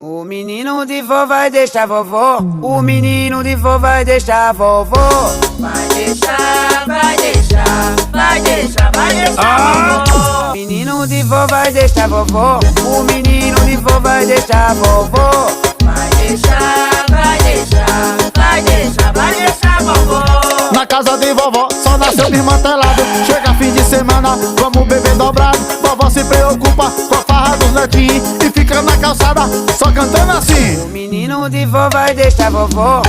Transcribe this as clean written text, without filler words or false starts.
O menino de vó vai deixar vovó. O menino de vó vai deixar vovó. Vai deixar, vai deixar, vai deixar, vai deixar vovó. O menino de vó vai deixar vovó. O menino de vó vai deixar vovó. Vai deixar, vai deixar, vai deixar, vai deixar vovó. Na casa de vovó só nasceu desmantelado. Chega fim de semana, vamos beber dobrado. Vovó se preocupa com a farra dos netinhos e fica na calçada só cantando assim. O menino de vó vai deixar vovó.